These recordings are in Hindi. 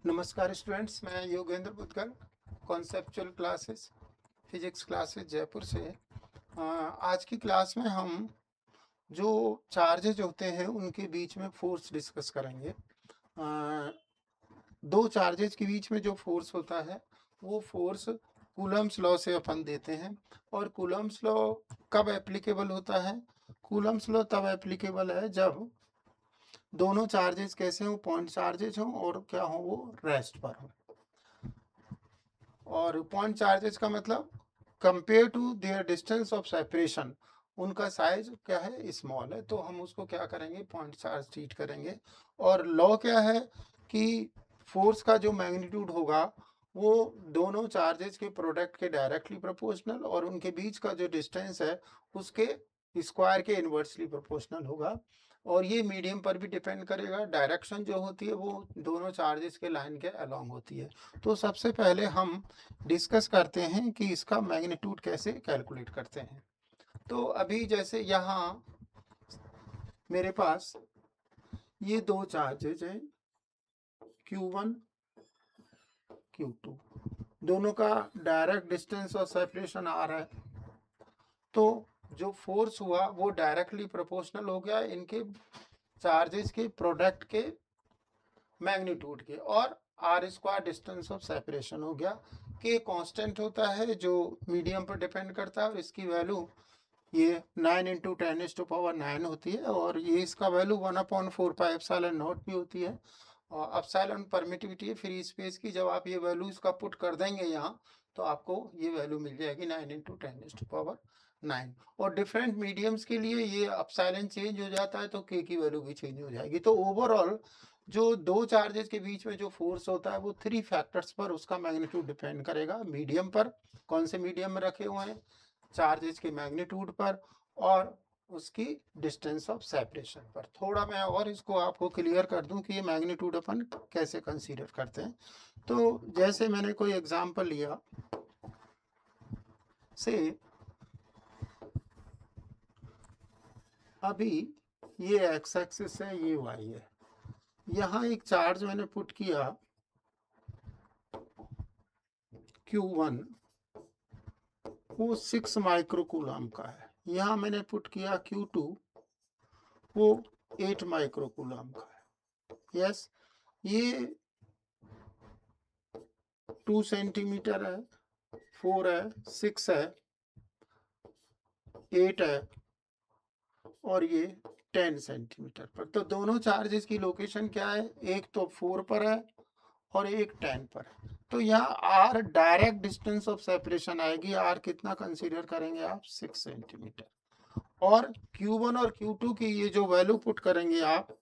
नमस्कार स्टूडेंट्स, मैं Yogendra Buddhagal, conceptual classes physics classes Jaipur से। आज की क्लास में हम जो चार्जेज होते हैं उनके बीच में फोर्स डिस्कस करेंगे। दो चार्जेज के बीच में जो फोर्स होता है वो फोर्स कूलम्स लॉ से अपन देते हैं। और कूलम्स लॉ कब एप्लीकेबल होता है? कूलम्स लॉ तब एप्लीकेबल है जब दोनों चार्जेस कैसे हों, पॉइंट चार्जेज हों और क्या हो, वो रेस्ट पर हो। और पॉइंट चार्जेस का मतलब compare to their distance of separation, उनका साइज क्या है, स्मॉल है, तो हम उसको क्या करेंगे, पॉइंट चार्ज ट्रीट करेंगे। और लॉ क्या है कि फोर्स का जो मैग्नीट्यूड होगा वो दोनों चार्जेस के प्रोडक्ट के डायरेक्टली प्रोपोर्शनल और उनके बीच का जो डिस्टेंस है उसके स्क्वायर के इन्वर्सली प्रोपोर्शनल होगा। और ये मीडियम पर भी डिपेंड करेगा। डायरेक्शन जो होती है वो दोनों चार्जेस के लाइन के अलोंग होती है। तो सबसे पहले हम डिस्कस करते हैं कि इसका मैग्नीट्यूड कैसे कैलकुलेट करते हैं। तो अभी जैसे यहाँ मेरे पास ये दो चार्जेज हैं, Q1 Q2, दोनों का डायरेक्ट डिस्टेंस और सेपरेशन आ रहा है, तो जो फोर्स हुआ वो डायरेक्टली प्रोपोर्शनल हो गया इनके चार्जेस के प्रोडक्ट के मैग्नीट्यूड के, और r square distance of separation हो गया। के कांस्टेंट होता है जो मीडियम पर डिपेंड करता है, और इसकी वैल्यू ये 9 इंटू 10⁻⁹ होती है, और ये इसका वैल्यू 1/4πε0 भी होती है। और एप्सिलॉन परमिटिविटी है फ्री स्पेस की। जब आप ये वैल्यू इसका पुट कर देंगे यहाँ तो आपको ये वैल्यू मिल जाएगी 9 इंटू 10⁹ और डिफरेंट मीडियम्स के लिए ये एप्सिलॉन चेंज हो जाता है तो के की वैल्यू भी चेंज हो जाएगी। तो ओवरऑल जो दो चार्जेस के बीच में जो फोर्स होता है वो 3 फैक्टर्स पर उसका मैग्नीट्यूड डिपेंड करेगा। मीडियम पर, कौन से मीडियम में रखे हुए हैं, चार्जेस के मैग्नीट्यूड पर, और उसकी डिस्टेंस ऑफ सेपरेशन पर। थोड़ा मैं और इसको आपको क्लियर कर दूं कि ये मैग्नीट्यूड अपन कैसे कंसीडर करते हैं। तो जैसे मैंने कोई एग्जांपल लिया, से अभी ये एक्स एक्सिस है, ये वाई है, यहाँ एक चार्ज मैंने पुट किया Q1, वो 6 माइक्रोकूलम का है। यहाँ मैंने पुट किया Q2, वो 8 माइक्रोकूलम का है। यस, ये 2 सेंटीमीटर है, 4 है, 6 है, 8 है, और ये 10 सेंटीमीटर पर। तो दोनों चार्जेस की लोकेशन क्या है, एक तो 4 पर है और एक 10 पर है। तो यहाँ r direct distance of separation आएगी। आर कितना कंसीडर करेंगे आप, 6 सेंटीमीटर। और Q1 और Q2 की ये जो वैल्यू पुट करेंगे आप,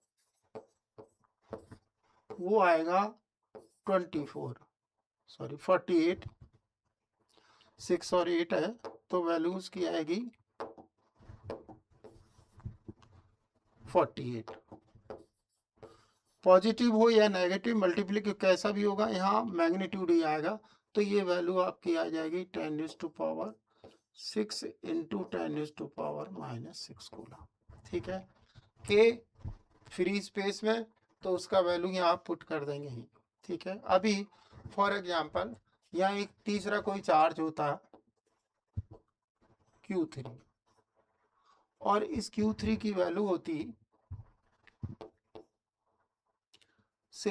वो आएगा 48, 6 और 8 है, तो वैल्यू उसकी आएगी 48। पॉजिटिव हो या नेगेटिव, मल्टीप्लिकेटिव कैसा भी होगा, यहाँ मैग्नीट्यूड ही आएगा। तो ये वैल्यू आपकी आ जाएगी 10⁻6 इंटू 10⁻⁻6 कूलम। ठीक है, के फ्री स्पेस में, तो उसका वैल्यू यहाँ पुट कर देंगे ही। ठीक है, अभी फॉर एग्जांपल यहाँ एक तीसरा कोई चार्ज होता Q3, और इस Q3 की वैल्यू होती से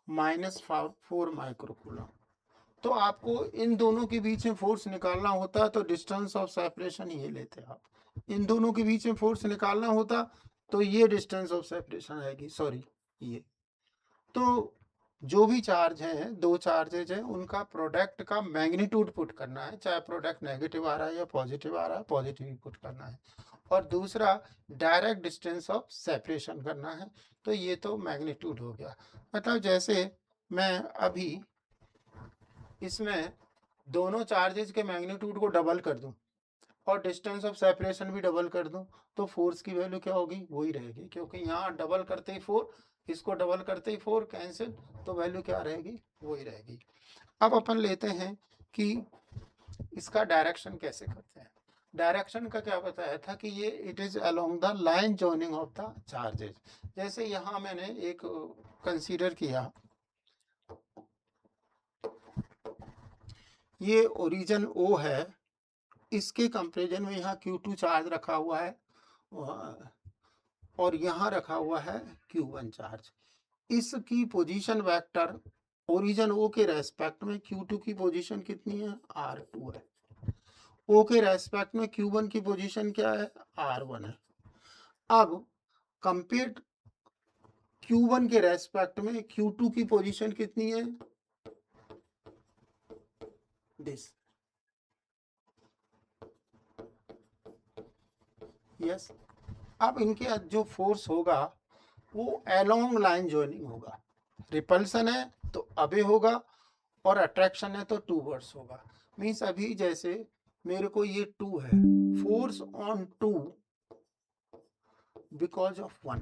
-4 माइक्रोकूलम। तो आपको इन दोनों के बीच में फोर्स निकालना होता तो डिस्टेंस ऑफ सेपरेशन ये लेते आप। इन दोनों के बीच में फोर्स निकालना होता तो ये डिस्टेंस ऑफ सेपरेशन आएगी, सॉरी ये। तो जो भी चार्ज है, दो चार्जेज है, उनका प्रोडक्ट का मैग्नीट्यूड पुट करना है। चाहे प्रोडक्ट नेगेटिव आ रहा है या पॉजिटिव आ रहा है, पॉजिटिव ही पुट करना है। और दूसरा डायरेक्ट डिस्टेंस ऑफ सेपरेशन करना है। तो ये तो मैग्नीट्यूड हो गया। मतलब जैसे मैं अभी इसमें दोनों चार्जेस के मैग्नीट्यूड को डबल कर दूं और डिस्टेंस ऑफ सेपरेशन भी डबल कर दूं, तो फोर्स की वैल्यू क्या होगी, वही रहेगी। क्योंकि यहाँ डबल करते ही 4, इसको डबल करते ही 4 कैंसिल, तो वैल्यू क्या रहेगी, वही रहेगी। अब अपन लेते हैं कि इसका डायरेक्शन कैसे करते हैं। डायरेक्शन का क्या बताया था कि ये it is along the line joining of the charges. जैसे यहाँ मैंने एक कंसीडर किया, ये ओरिजिन O है, इसके कंपेरिजन में यहाँ Q2 चार्ज रखा हुआ है और यहाँ रखा हुआ है Q1 चार्ज। इसकी पोजीशन वेक्टर ओरिजिन O के रेस्पेक्ट में Q2 की पोजीशन कितनी है, R2 है। O के रेस्पेक्ट में Q1 की पोजीशन क्या है, R1 है। अब कंपेयर Q1 के रेस्पेक्ट में Q2 की पोजीशन कितनी है, दिस, यस। अब इनके जो फोर्स होगा वो अलोंग लाइन जॉइनिंग होगा। रिपल्सन है तो अबे होगा और अट्रैक्शन है तो टूवर्ड्स होगा। मीन्स अभी जैसे मेरे को ये 2 है, फोर्स ऑन 2 बिकॉज ऑफ 1,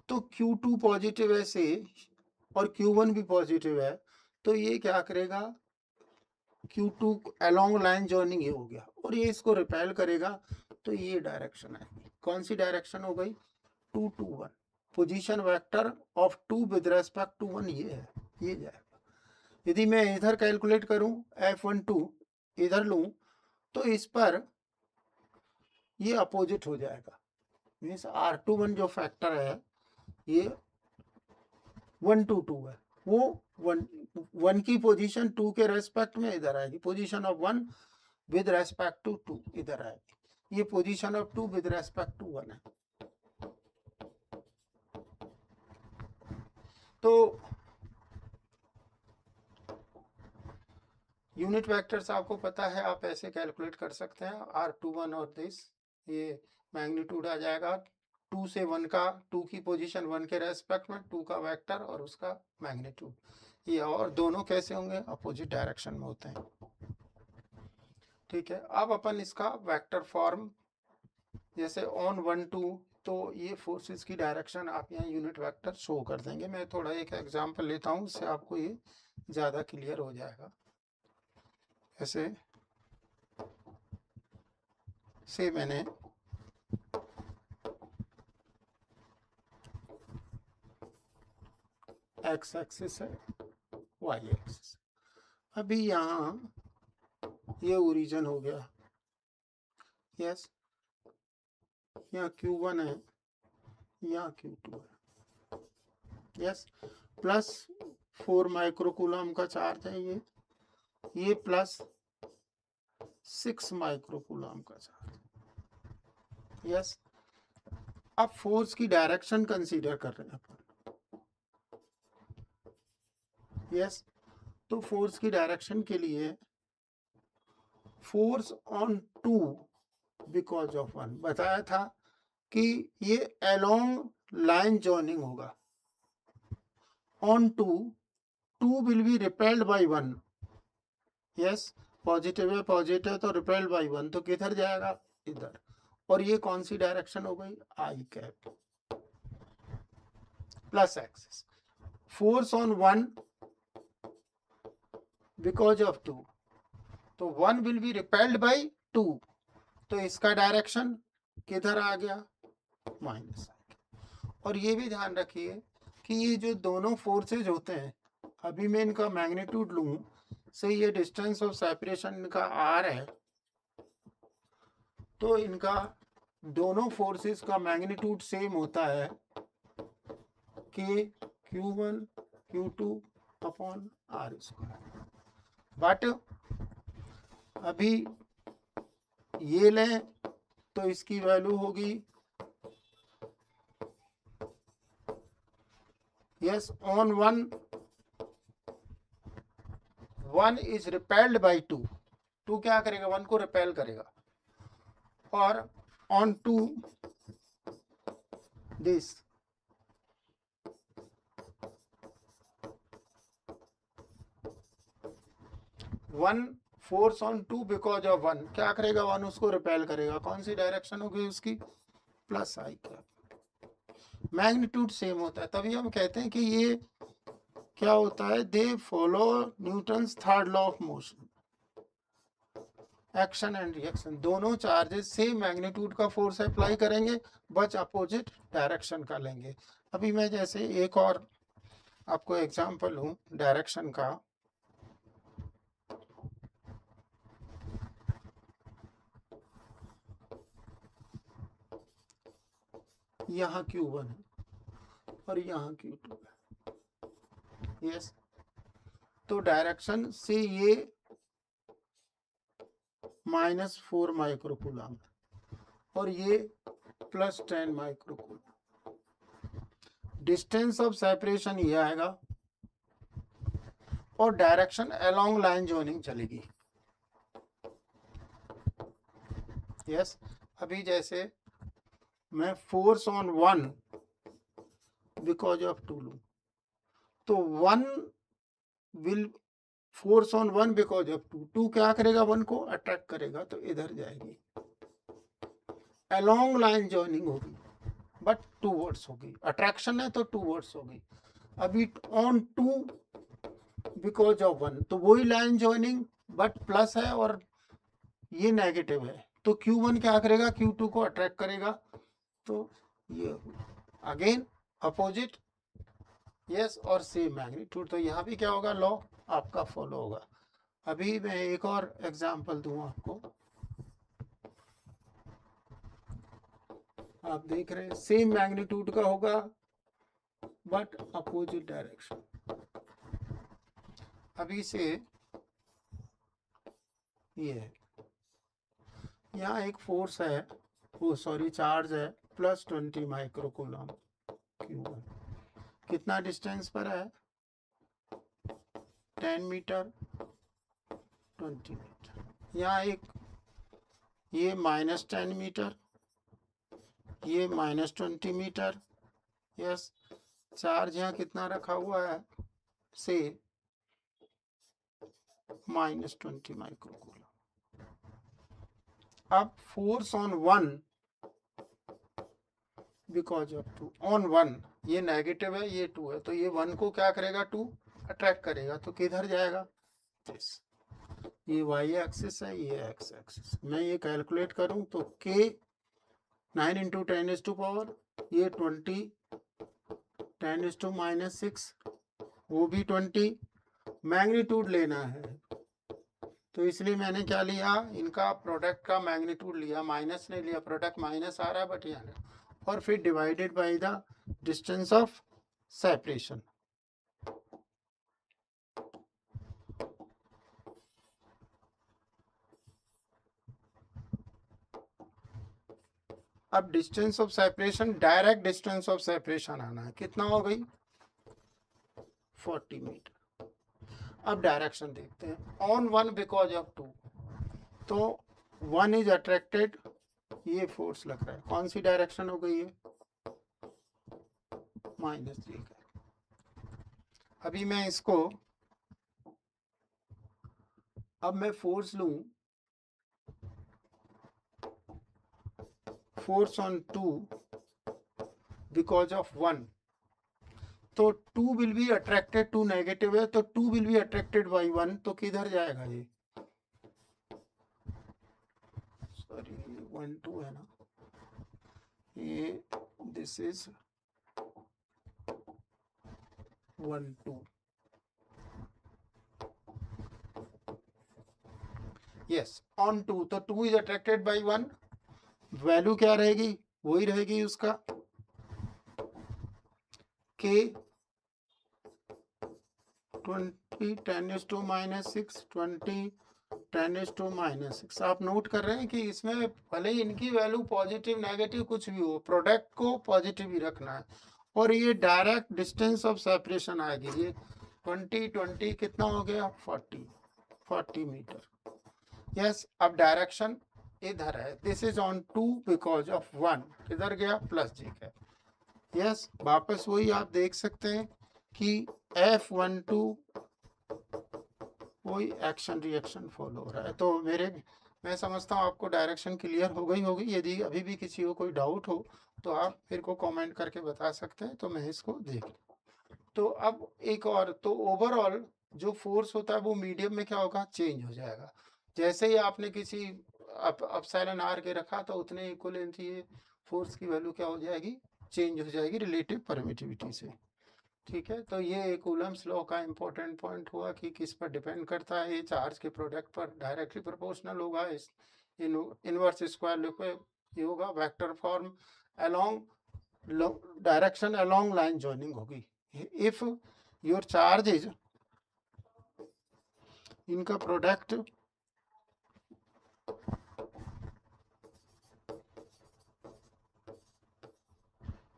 तो Q2 पॉजिटिव है से और Q1 भी पॉजिटिव है, तो ये क्या करेगा, Q2 अलोंग लाइन जॉइनिंग ये हो गया और ये इसको रिपेल करेगा, तो ये डायरेक्शन आएगी। कौन सी डायरेक्शन हो गई, 2 to 1। Position vector of 2 with respect to 1 ये है, ये जाएगा। यदि मैं इधर कैलकुलेट करूं F12 इधर लूं तो इस पर ये अपोजिट हो जाएगा। मीन्स R21 जो फैक्टर है ये 1 to 2 है, वो 1 की पोजीशन 2 के रेस्पेक्ट में इधर आएगी, position of 1 with respect to 2 इधर आएगी, ये position of 2 with respect to 1 है। तो यूनिट वेक्टर्स आपको पता है, आप ऐसे कैलकुलेट कर सकते हैं, R21 और दिस, ये मैग्नीट्यूड आ जाएगा 2 से 1 का, 2 की पोजीशन 1 के रेस्पेक्ट में 2 का वेक्टर और उसका मैग्नीट्यूड ये, और दोनों कैसे होंगे, अपोजिट डायरेक्शन में होते हैं। ठीक है, अब अपन इसका वेक्टर फॉर्म जैसे ऑन 1 2, तो ये फोर्सेस की डायरेक्शन आप यहाँ यूनिट वेक्टर शो कर देंगे। मैं थोड़ा एक एग्जांपल लेता हूँ, इससे आपको ये ज़्यादा क्लियर हो जाएगा। ऐसे से मैंने एक्स एक्सिस है, वाई एक्सिस, अभी यहाँ ये ओरिजिन हो गया, यस, यहाँ Q1 है, यहाँ Q2 है, यस, प्लस 4 माइक्रोकूलम का चार्ज है ये प्लस 6 माइक्रोकूलम का चार्ज, यस। अब फोर्स की डायरेक्शन कंसीडर कर रहे हैं अपन, यस। तो फोर्स की डायरेक्शन के लिए फोर्स ऑन 2 बिकॉज ऑफ 1 बताया था कि ये अलोंग लाइन जॉइनिंग होगा। On 2 will be repelled by 1, yes, positive है पॉजिटिव तो रिपेल्ड बाय 1, तो किधर जाएगा, इधर। और ये कौन सी डायरेक्शन हो गई, I cap plus axis. Force on 1 because of 2, तो 1 विल बी रिपेल्ड बाय 2, तो इसका डायरेक्शन किधर आ गया, माइनस। और ये भी ध्यान रखिए कि ये जो दोनों फोर्सेज होते हैं, अभी मैं इनका मैग्नीट्यूड लूं से ये डिस्टेंस ऑफ सेपरेशन इनका R है, तो इनका दोनों फोर्सेस का मैग्नीट्यूड सेम होता है कि Q1 Q2 upon R²। But अभी ये लें तो इसकी वैल्यू होगी, yes, on 1 is repelled by 2 क्या करेगा, 1 को रिपेल करेगा, और on 2 this, one force on 2 because of 1 क्या करेगा, 1 उसको रिपेल करेगा। कौन सी डायरेक्शन होगी उसकी, प्लस आई कैप। मैग्नीट्यूड सेम होता है, तभी हम कहते हैं कि ये क्या होता है, they follow Newton's third law of motion. Action and reaction, दोनों चार्जेस सेम मैग्नीट्यूड का फोर्स अप्लाई करेंगे, बस अपोजिट डायरेक्शन का लेंगे। अभी मैं जैसे एक और आपको एग्जांपल हूँ डायरेक्शन का। यहाँ Q1 है और यहाँ Q2 है। यस, तो डायरेक्शन से ये -4 माइक्रोकूलम और ये +10 माइक्रोकूलम। डिस्टेंस ऑफ सेपरेशन ये आएगा और डायरेक्शन अलोंग लाइन जॉइनिंग चलेगी। यस, अभी जैसे मैं फोर्स ऑन 1 बिकॉज ऑफ 2 लूं, तो 1 will force on 1 because of 2, 2 क्या करेगा, 1 को अट्रैक्ट करेगा, तो इधर जाएगी, अलोंग लाइन जॉइनिंग होगी, बट 2 वर्ड्स होगी, अट्रैक्शन है तो 2 वर्ड्स होगी। अभी ऑन 2 बिकॉज ऑफ 1, तो वही लाइन जॉइनिंग बट प्लस है और ये नेगेटिव है, तो Q1 क्या करेगा, Q2 को अट्रैक्ट करेगा, तो ये अगेन अपोजिट। यस, और सेम मैग्नीट्यूड, तो यहाँ भी क्या होगा, लॉ आपका फॉलो होगा। अभी मैं एक और एग्जांपल दूं आपको, आप देख रहे हैं सेम मैग्नीट्यूड का होगा बट अपोजिट डायरेक्शन। अभी से ये है, यहाँ एक फोर्स है, वो सॉरी चार्ज है +20 माइक्रोकूलम Q1, कितना डिस्टेंस पर है, 10 मीटर 20 मीटर। यहाँ एक ये -10 मीटर, ये -20 मीटर। यस, चार्ज यहाँ कितना रखा हुआ है, से -20 माइक्रोकूलम। अब force on 1 because of 2, on 1 ये नेगेटिव है, ये 2 है, तो ये 1 को क्या करेगा, 2 अट्रैक्ट करेगा, तो किधर जाएगा, ये वाई एक्सिस है, ये एक्स एक्सिस। मैं ये कैलकुलेट करूं तो K 9 × 10⁻⁴, ये 20 10⁻⁻⁶, वो भी 20, मैग्नीट्यूड लेना है, तो इसलिए मैंने क्या लिया, इनका प्रोडक्ट का मैग्नीट्यूड लिया, माइनस नहीं लिया, प्रोडक्ट माइनस आ रहा है बट यहाँ, और फिर divided by the distance of separation. अब distance of separation, direct distance of separation आना है, कितना हो गई, 40 मीटर। अब डायरेक्शन देखते हैं, ऑन 1 बिकॉज ऑफ 2, तो 1 इज अट्रैक्टेड, ये फोर्स लग रहा है, कौन सी डायरेक्शन हो गई है, -3 का। अभी मैं इसको, अब मैं फोर्स लूं, फोर्स ऑन 2 बिकॉज ऑफ 1, तो 2 विल बी अट्रैक्टेड, 2 नेगेटिव है, तो 2 विल बी अट्रैक्टेड बाय 1, तो किधर जाएगा ये, सॉरी 1 2 है ना, ये दिस इज 1 2। यस, ऑन 2, तो 2 इज अट्रैक्टेड बाय 1, वैल्यू क्या रहेगी, वही रहेगी उसका K 20 10⁻⁻⁶, 20 10⁻⁻⁶। आप नोट कर रहे हैं कि इसमें भले ही इनकी वैल्यू पॉजिटिव नेगेटिव कुछ भी हो, प्रोडक्ट को पॉजिटिव ही रखना है, और ये डायरेक्ट डिस्टेंस ऑफ सेपरेशन आएगी, ये 20 20 कितना हो गया, 40 मीटर। यस, अब डायरेक्शन इधर है, this is on 2 because of 1, किधर गया, +J का। यस, वापस वही आप देख सकते हैं कि F12 वही एक्शन रिएक्शन फॉलो हो रहा है। तो मैं समझता हूँ आपको डायरेक्शन क्लियर हो गई होगी। यदि अभी भी किसी को कोई डाउट हो तो आप मेरे को कमेंट करके बता सकते हैं, तो मैं इसको देख लूँ। तो अब एक और, तो ओवरऑल जो फोर्स होता है वो मीडियम में क्या होगा, चेंज हो जाएगा। जैसे ही आपने किसी अपसाइलन आर के रखा तो उतने इक्वलेंट ये फोर्स की वैल्यू क्या हो जाएगी, चेंज हो जाएगी रिलेटिव परमिटिविटी से। ठीक है, तो ये कूलम्स लॉ का इंपॉर्टेंट पॉइंट हुआ कि किस पर डिपेंड करता है, ये चार्ज के प्रोडक्ट पर डायरेक्टली प्रोपोर्शनल होगा। इस इनवर्स स्क्वायर लिखो, ये होगा vector form along direction along line joining होगी। इफ योर चार्ज इज, इनका प्रोडक्ट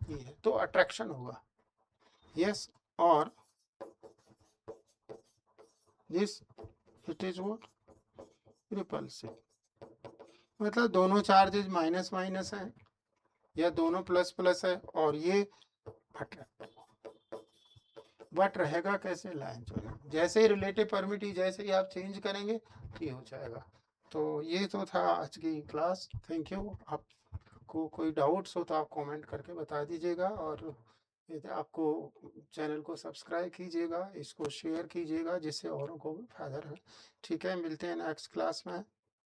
ये है तो अट्रैक्शन होगा, यस, और this it is what, repulsive. मतलब दोनों चार्जेज माइनस माइनस है या दोनों प्लस प्लस है, और ये अट्रैक्टिव, बट रहेगा कैसे, लाइन जॉइनिंग। जैसे ही रिलेटिव परमिटी जैसे ही आप चेंज करेंगे ये हो जाएगा। तो ये तो था आज की क्लास। Thank you. आपको कोई डाउट्स हो तो आप कमेंट करके बता दीजिएगा, और यदि आपको चैनल को सब्सक्राइब कीजिएगा, इसको शेयर कीजिएगा जिससे औरों को भी फायदा रहे। ठीक है, मिलते हैं नेक्स्ट क्लास में।